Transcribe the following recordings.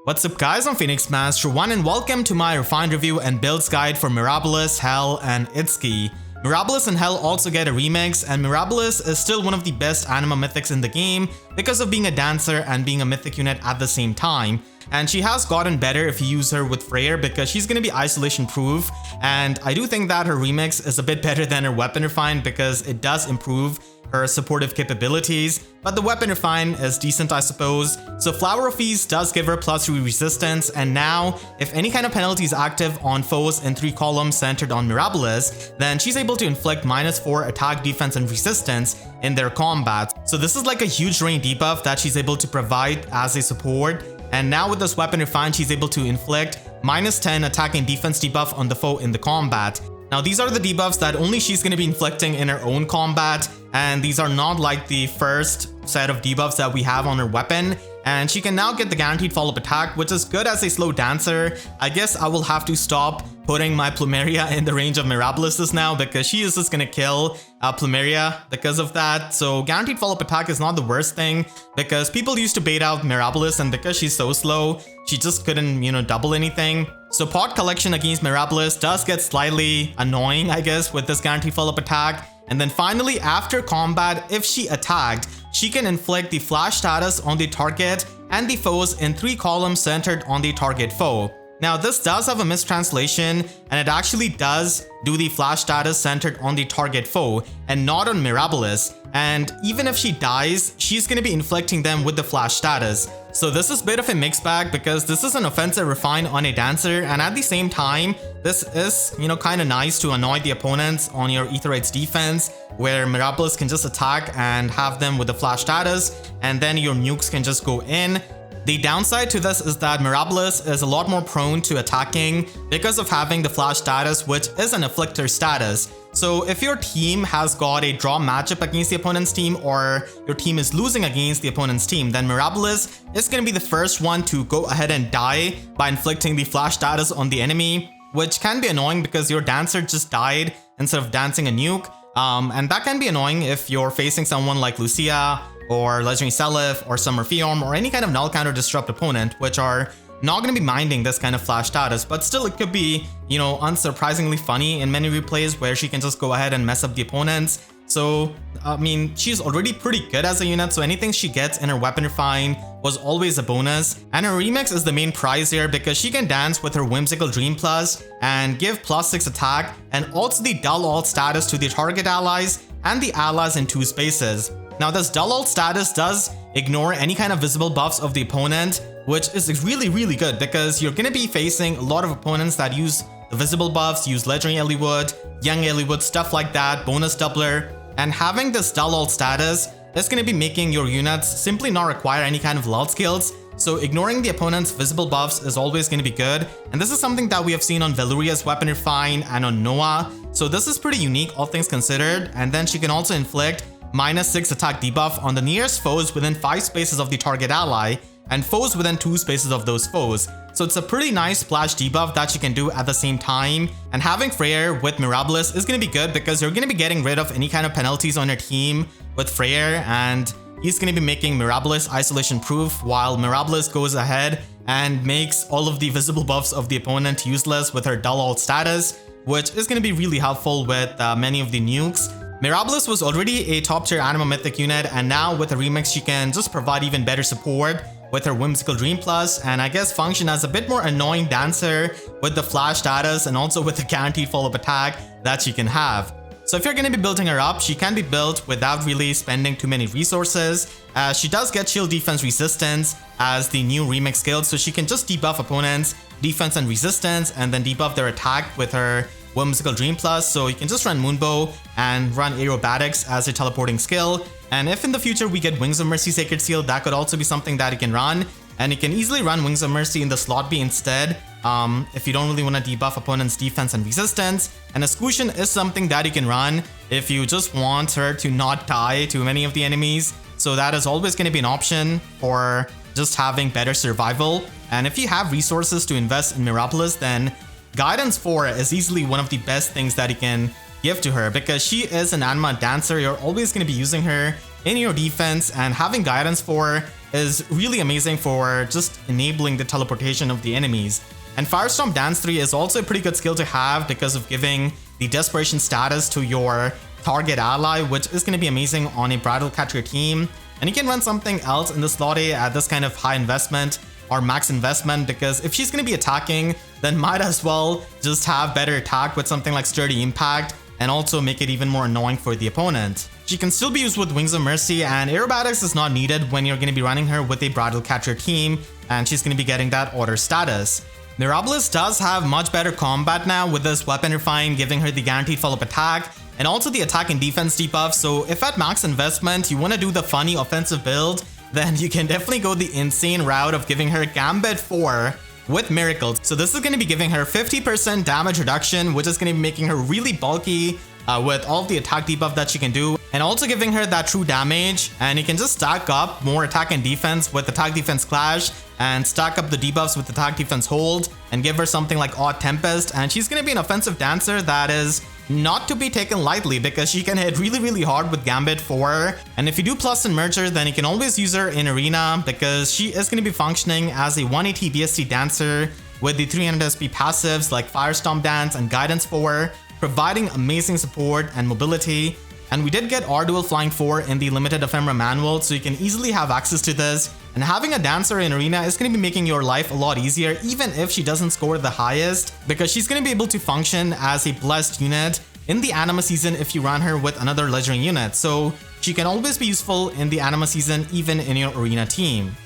What's up guys, I'm Phoenix Master 1 and welcome to my refined review and builds guide for Mirabilis, Hel, and Itsuki. Mirabilis and Hel also get a remix, and Mirabilis is still one of the best anima mythics in the game because of being a dancer and being a mythic unit at the same time. And she has gotten better if you use her with Freyr because she's going to be isolation proof, and I do think that her remix is a bit better than her weapon refine because it does improve her supportive capabilities, but the weapon refine is decent I suppose. So Flower of Feast does give her +3 resistance, and now if any kind of penalty is active on foes in 3 columns centered on Mirabilis, then she's able to inflict -4 attack, defense, and resistance in their combat. So this is like a huge range debuff that she's able to provide as a support, and now with this weapon refine she's able to inflict -10 attack and defense debuff on the foe in the combat. Now these are the debuffs that only she's going to be inflicting in her own combat, and these are not like the first set of debuffs that we have on her weapon. And she can now get the guaranteed follow-up attack, which is good as a slow dancer. I guess I will have to stop putting my Plumeria in the range of Mirabilis now because she is just gonna kill Plumeria because of that. So guaranteed follow-up attack is not the worst thing because people used to bait out Mirabilis, and because she's so slow, she just couldn't, double anything. So pot collection against Mirabilis does get slightly annoying, I guess, with this guaranteed follow-up attack. And then finally, after combat, if she attacked, she can inflict the flash status on the target and the foes in 3 columns centered on the target foe. Now this does have a mistranslation, and it actually does do the flash status centered on the target foe and not on Mirabilis. And even if she dies, she's going to be inflicting them with the flash status. So this is a bit of a mixed bag because this is an offensive refine on a dancer, and at the same time, this is, kind of nice to annoy the opponents on your Aether Raids defense, where Mirabilis can just attack and have them with the flash status, and then your nukes can just go in. The downside to this is that Mirabilis is a lot more prone to attacking because of having the flash status, which is an afflictor status. So if your team has got a draw matchup against the opponent's team, or your team is losing against the opponent's team, then Mirabilis is going to be the first one to go ahead and die by inflicting the flash status on the enemy, which can be annoying because your dancer just died instead of dancing a nuke. And that can be annoying if you're facing someone like Lucia or Legendary Seliph or Summer Fiorm or any kind of null counter disrupt opponent, which are not going to be minding this kind of flash status, but still it could be, unsurprisingly funny in many replays where she can just go ahead and mess up the opponents. So, she's already pretty good as a unit, so anything she gets in her weapon refine was always a bonus. And her remix is the main prize here because she can dance with her Whimsical Dream Plus and give +6 attack and also the dull alt status to the target allies and the allies in 2 spaces. Now this dull alt status does ignore any kind of visible buffs of the opponent, which is really good because you're going to be facing a lot of opponents that use the visible buffs, use Legendary Eliwood, Young Eliwood, stuff like that, bonus doubler, and having this dull alt status is going to be making your units simply not require any kind of lull skills. So ignoring the opponent's visible buffs is always going to be good, and this is something that we have seen on Veluria's weapon refine and on Noah. So this is pretty unique all things considered. And then she can also inflict -6 attack debuff on the nearest foes within 5 spaces of the target ally and foes within 2 spaces of those foes. So it's a pretty nice splash debuff that you can do at the same time. And having Freyr with Mirabilis is going to be good because you're going to be getting rid of any kind of penalties on your team with Freyr, and he's going to be making Mirabilis isolation proof while Mirabilis goes ahead and makes all of the visible buffs of the opponent useless with her dull alt status, which is going to be really helpful with many of the nukes. Mirabilis was already a top tier anima mythic unit, and now with the remix she can just provide even better support with her Whimsical Dream Plus, and I guess function as a bit more annoying dancer with the flash status and also with the guaranteed follow-up attack that she can have. So if you're going to be building her up, she can be built without really spending too many resources. She does get shield defense resistance as the new remix skill, so she can just debuff opponents defense and resistance and then debuff their attack with her Whimsical Dream Plus. So you can just run Moonbow and run Aerobatics as a teleporting skill. And if in the future we get Wings of Mercy Sacred Seal, that could also be something that you can run. And you can easily run Wings of Mercy in the slot B instead if you don't really want to debuff opponents' defense and resistance. And Escutcheon is something that you can run if you just want her to not die to many of the enemies. So that is always going to be an option for just having better survival. And if you have resources to invest in Mirabilis, then Guidance 4 is easily one of the best things that you can give to her because she is an anima dancer. You're always going to be using her in your defense, and having Guidance 4 is really amazing for just enabling the teleportation of the enemies. And Firestorm Dance 3 is also a pretty good skill to have because of giving the Desperation status to your target ally, which is going to be amazing on a Bridal Catcher team. And you can run something else in the slot A at this kind of high investment or max investment, because if she's going to be attacking, then might as well just have better attack with something like Sturdy Impact and also make it even more annoying for the opponent. She can still be used with Wings of Mercy, and Aerobatics is not needed when you're going to be running her with a Bridal Catcher team, and she's going to be getting that order status. Mirabilis does have much better combat now with this Weapon Refine giving her the guaranteed follow-up attack and also the attack and defense debuff, so if at max investment you want to do the funny offensive build, then you can definitely go the insane route of giving her Gambit 4 with Miracle. So this is going to be giving her 50% damage reduction, which is going to be making her really bulky with all the attack debuff that she can do, and also giving her that true damage. And you can just stack up more attack and defense with attack defense clash and stack up the debuffs with attack defense hold and give her something like Odd Tempest, and she's going to be an offensive dancer that is not to be taken lightly because she can hit really hard with Gambit 4. And if you do plus in Merger, then you can always use her in Arena because she is going to be functioning as a 180 BST dancer with the 300 SP passives like Firestorm Dance and Guidance 4, providing amazing support and mobility. And we did get R-Dual Flying 4 in the limited ephemera manual, so you can easily have access to this. And having a dancer in Arena is going to be making your life a lot easier, even if she doesn't score the highest, because she's going to be able to function as a blessed unit in the Anima season if you run her with another legendary unit. So she can always be useful in the Anima season, even in your Arena team.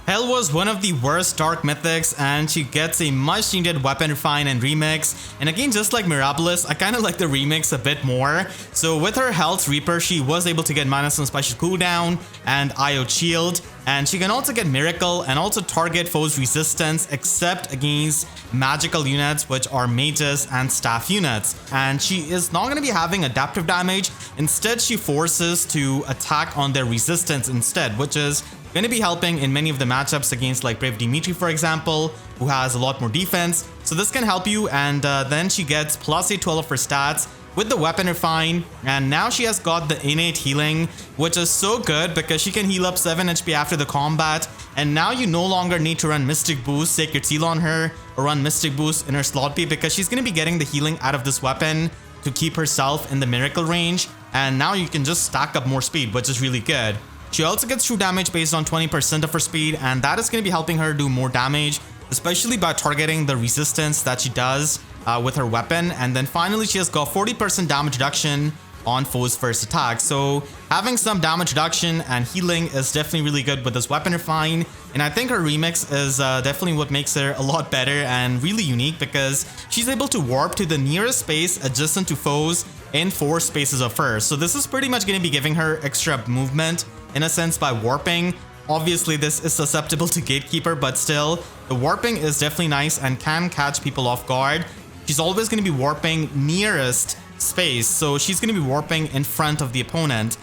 Hel was one of the worst Dark Mythics, and she gets a much needed Weapon Refine and Remix. And again, just like Mirabilis, I kind of like the Remix a bit more. So with her Hel's Reaper, she was able to get -1 special cooldown and IO Shield. And she can also get Miracle and also target foes resistance except against magical units, which are mages and staff units. And she is not going to be having adaptive damage. Instead, she forces to attack on their resistance instead, which is going to be helping in many of the matchups against like Brave Dimitri, for example, who has a lot more defense. So this can help you. And then she gets plus 812 of her stats with the Weapon Refine, and now she has got the innate healing, which is so good because she can heal up 7 HP after the combat. And now you no longer need to run Mystic Boost, Sacred Seal on her, or run Mystic Boost in her slot B, because she's going to be getting the healing out of this weapon to keep herself in the Miracle range. And now you can just stack up more speed, which is really good. She also gets true damage based on 20% of her speed, and that is going to be helping her do more damage, especially by targeting the resistance that she does with her weapon. And then finally, she has got 40% damage reduction on foes' first attack. So having some damage reduction and healing is definitely really good with this Weapon Refine. And I think her Remix is definitely what makes her a lot better and really unique, because she's able to warp to the nearest space adjacent to foes in 4 spaces of hers. So this is pretty much going to be giving her extra movement in a sense by warping. Obviously, this is susceptible to Gatekeeper, but still, the warping is definitely nice and can catch people off guard. She's always going to be warping nearest space, so she's going to be warping in front of the opponent.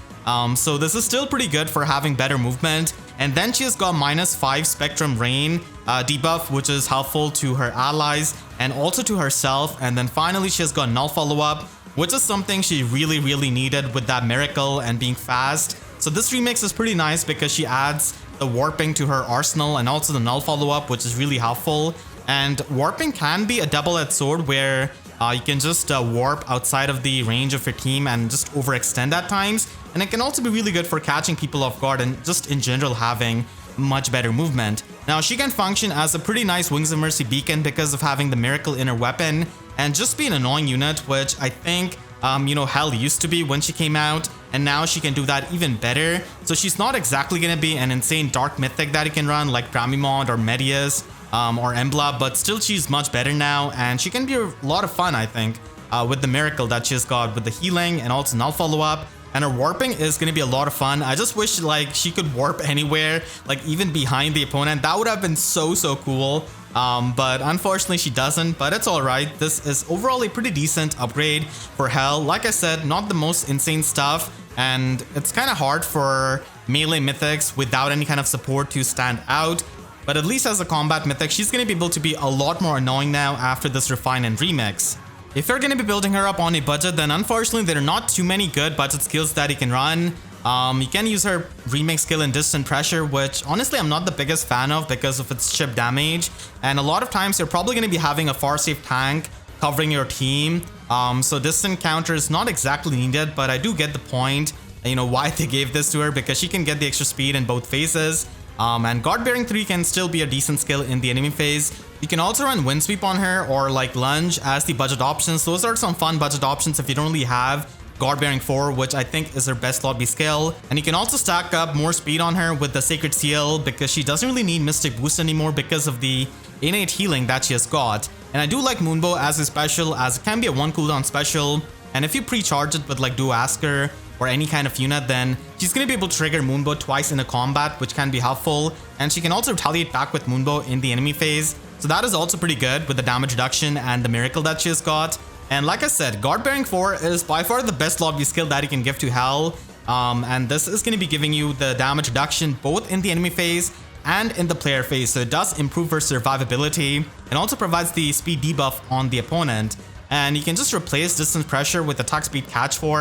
So this is still pretty good for having better movement. And then she has got -5 Spectrum Rain debuff, which is helpful to her allies and also to herself. And then finally, she has got Null Follow-Up, which is something she really needed with that Miracle and being fast. So this Remix is pretty nice because she adds the warping to her arsenal and also the Null Follow-Up, which is really helpful. And warping can be a double-edged sword where you can just warp outside of the range of your team and just overextend at times. And it can also be really good for catching people off guard and just in general having much better movement. Now, she can function as a pretty nice Wings of Mercy beacon because of having the Miracle in her weapon and just be an annoying unit, which I think Hel used to be when she came out, and now she can do that even better. So she's not exactly going to be an insane Dark Mythic that you can run like Dreamyard or Medius or Embla, but still she's much better now, and she can be a lot of fun, I think, with the Miracle that she's got with the healing and also Null Follow-Up. And her warping is going to be a lot of fun. I just wish like she could warp anywhere, like even behind the opponent. That would have been so cool. But unfortunately she doesn't, but it's alright. This is overall a pretty decent upgrade for Hel. Like I said, not the most insane stuff, and it's kind of hard for melee mythics without any kind of support to stand out. But at least as a combat mythic, she's going to be able to be a lot more annoying now after this Refine and Remix. If you're going to be building her up on a budget, then unfortunately there are not too many good budget skills that you can run. You can use her remake skill in Distant Pressure, which honestly I'm not the biggest fan of because of its chip damage. And a lot of times you're probably going to be having a far safe tank covering your team. So distant counter is not exactly needed, but I do get the point, you know, why they gave this to her, because she can get the extra speed in both phases. And Guard Bearing 3 can still be a decent skill in the enemy phase. You can also run Wind Sweep on her or like Lunge as the budget options. Those are some fun budget options if you don't really have Guard Bearing 4, which I think is her best slot B skill. And you can also stack up more speed on her with the Sacred Seal because she doesn't really need Mystic Boost anymore because of the innate healing that she has got. And I do like Moonbow as a special, as it can be a 1 cooldown special. And if you pre-charge it with like Duasker or any kind of unit, then she's going to be able to trigger Moonbow twice in a combat, which can be helpful. And she can also retaliate back with Moonbow in the enemy phase. So that is also pretty good with the damage reduction and the miracle that she has got. And like I said, Guard Bearing 4 is by far the best lobby skill that you can give to Hel. And this is going to be giving you the damage reduction both in the enemy phase and in the player phase. So it does improve her survivability and also provides the speed debuff on the opponent. And you can just replace Distance Pressure with Attack Speed Catch for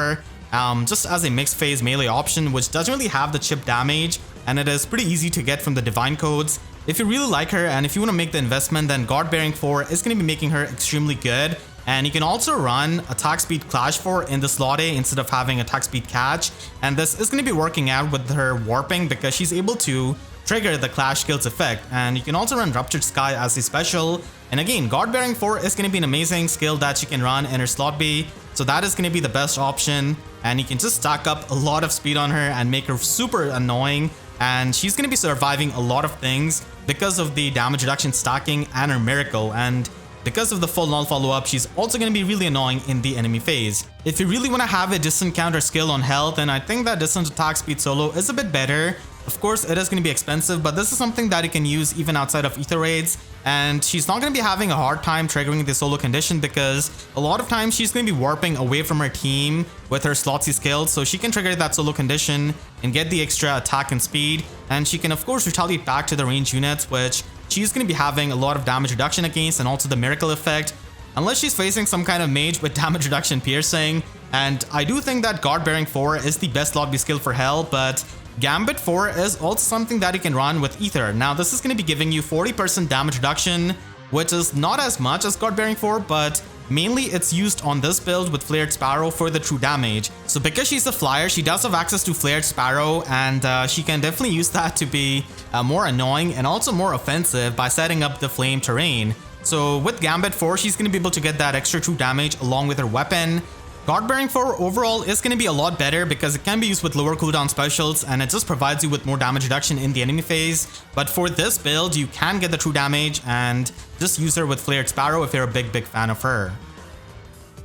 her, just as a mixed phase melee option, which doesn't really have the chip damage. And it is pretty easy to get from the Divine Codes. If you really like her and if you want to make the investment, then Guard Bearing 4 is going to be making her extremely good. And you can also run Attack Speed Clash for in the slot A instead of having Attack Speed Catch. And this is going to be working out with her Warping because she's able to trigger the Clash skill's effect. And you can also run Ruptured Sky as a special. And again, Guard Bearing 4 is going to be an amazing skill that you can run in her slot B. So that is going to be the best option. And you can just stack up a lot of speed on her and make her super annoying. And she's going to be surviving a lot of things because of the damage reduction stacking and her miracle. And because of the full null follow-up, she's also going to be really annoying in the enemy phase. If you really want to have a distant counter skill on Hel, then I think that distant attack speed solo is a bit better. Of course, it is going to be expensive, but this is something that you can use even outside of Aether Raids. And she's not going to be having a hard time triggering the solo condition because a lot of times she's going to be warping away from her team with her slot C skills. So she can trigger that solo condition and get the extra attack and speed. And she can of course retaliate back to the range units, which she's going to be having a lot of damage reduction against, and also the miracle effect. Unless she's facing some kind of mage with damage reduction piercing. And I do think that Guard Bearing 4 is the best lobby skill for Hel, but Gambit 4 is also something that you can run with Aether. Now this is going to be giving you 40% damage reduction, which is not as much as Guard Bearing 4, but mainly it's used on this build with Flared Sparrow for the true damage. So because she's a flyer, she does have access to Flared Sparrow, and she can definitely use that to be more annoying and also more offensive by setting up the flame terrain. So with Gambit 4, she's going to be able to get that extra true damage along with her weapon. Guard Bearing 4 overall is going to be a lot better because it can be used with lower cooldown specials and it just provides you with more damage reduction in the enemy phase. But for this build, you can get the true damage and just use her with Flared Sparrow if you're a big fan of her.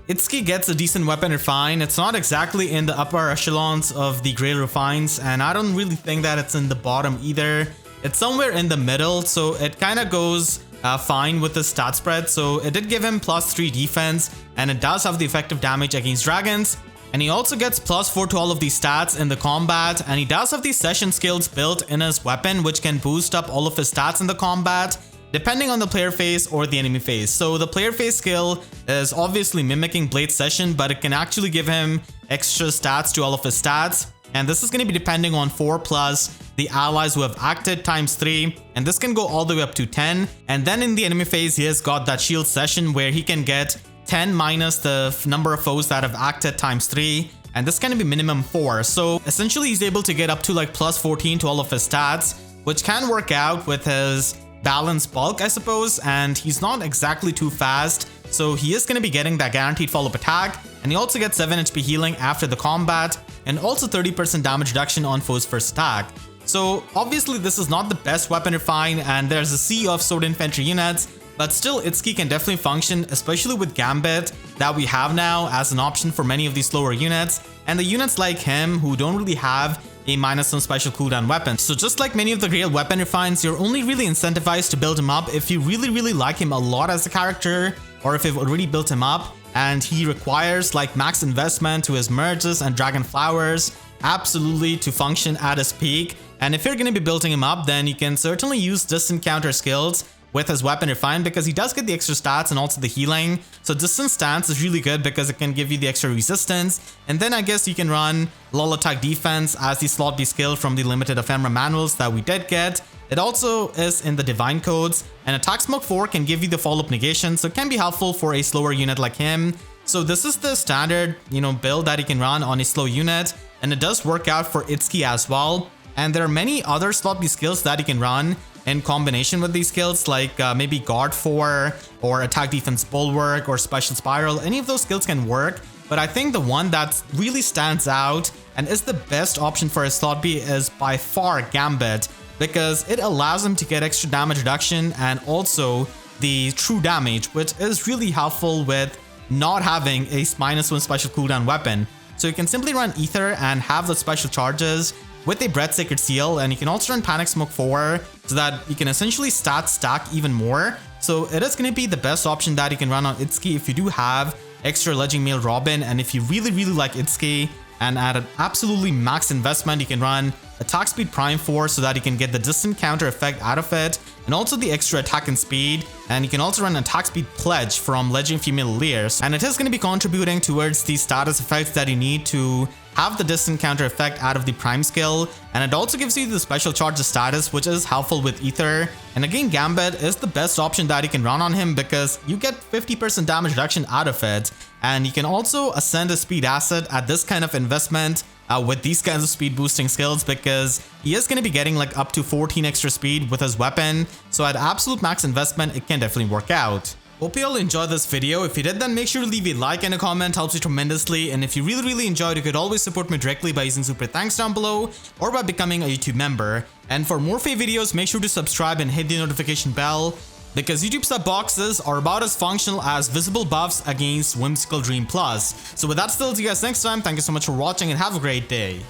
Itsuki gets a decent weapon refine. It's not exactly in the upper echelons of the Grail refines, and I don't really think that it's in the bottom either. It's somewhere in the middle, so it kind of goes fine with the stat spread. So it did give him +3 defense, and it does have the effective damage against dragons. And he also gets +4 to all of these stats in the combat, and he does have these session skills built in his weapon, which can boost up all of his stats in the combat, depending on the player phase or the enemy phase. So the player phase skill is obviously mimicking Blade Session, but it can actually give him extra stats to all of his stats. And this is going to be depending on 4 plus the allies who have acted ×3, and this can go all the way up to 10. And then in the enemy phase, he has got that shield session where he can get 10 minus the number of foes that have acted ×3, and this can be minimum 4. So essentially he's able to get up to like +14 to all of his stats, which can work out with his balanced bulk, I suppose, and he's not exactly too fast. So he is going to be getting that guaranteed follow-up attack, and he also gets 7 HP healing after the combat, and also 30% damage reduction on foes' first attack. So obviously this is not the best weapon refine, and there's a sea of sword infantry units, but still Itsuki can definitely function, especially with Gambit that we have now as an option for many of these slower units, and the units like him who don't really have a -1 special cooldown weapon. So just like many of the Grail weapon refines, you're only really incentivized to build him up if you really like him a lot as a character, or if you've already built him up and he requires like max investment to his merges and dragon flowers absolutely to function at his peak. And if you're going to be building him up, then you can certainly use distant counter skills with his weapon refined because he does get the extra stats and also the healing. So distance stance is really good because it can give you the extra resistance. And then I guess you can run lull attack defense as the slot B skill from the limited ephemera manuals that we did get. It also is in the divine codes, and attack smoke 4 can give you the follow-up negation, so it can be helpful for a slower unit like him. So this is the standard, build that you can run on a slow unit, and it does work out for Itsuki as well. And there are many other slot B skills that you can run in combination with these skills, like maybe guard 4 or attack defense bulwark or special spiral. Any of those skills can work, but I think the one that really stands out and is the best option for a slot B is by far Gambit, because it allows him to get extra damage reduction and also the true damage, which is really helpful with not having a -1 special cooldown weapon. So you can simply run Aether and have the special charges with a Breath Sacred Seal, and you can also run Panic Smoke 4 so that you can essentially stat stack even more. So it is going to be the best option that you can run on Itsuki if you do have extra Legend Mail Robin, and if you really like Itsuki, and at an absolutely max investment, you can run Attack Speed Prime 4 so that you can get the distant counter effect out of it, and also the extra attack and speed. And you can also run Attack Speed Pledge from Legend Female Leers, and it is going to be contributing towards the status effects that you need to have the distant counter effect out of the prime skill, and it also gives you the special charge status, which is helpful with Aether. And again, Gambit is the best option that you can run on him because you get 50% damage reduction out of it, and you can also ascend a speed asset at this kind of investment with these kinds of speed boosting skills, because he is going to be getting like up to 14 extra speed with his weapon. So at absolute max investment, it can definitely work out. Hope you all enjoyed this video. If you did, then make sure to leave a like and a comment, helps me tremendously. And if you really enjoyed, you could always support me directly by using super thanks down below or by becoming a YouTube member. And for more FE videos, make sure to subscribe and hit the notification bell, because YouTube sub boxes are about as functional as visible buffs against Whimsical Dream Plus. So with that, still, see you guys next time. Thank you so much for watching and have a great day.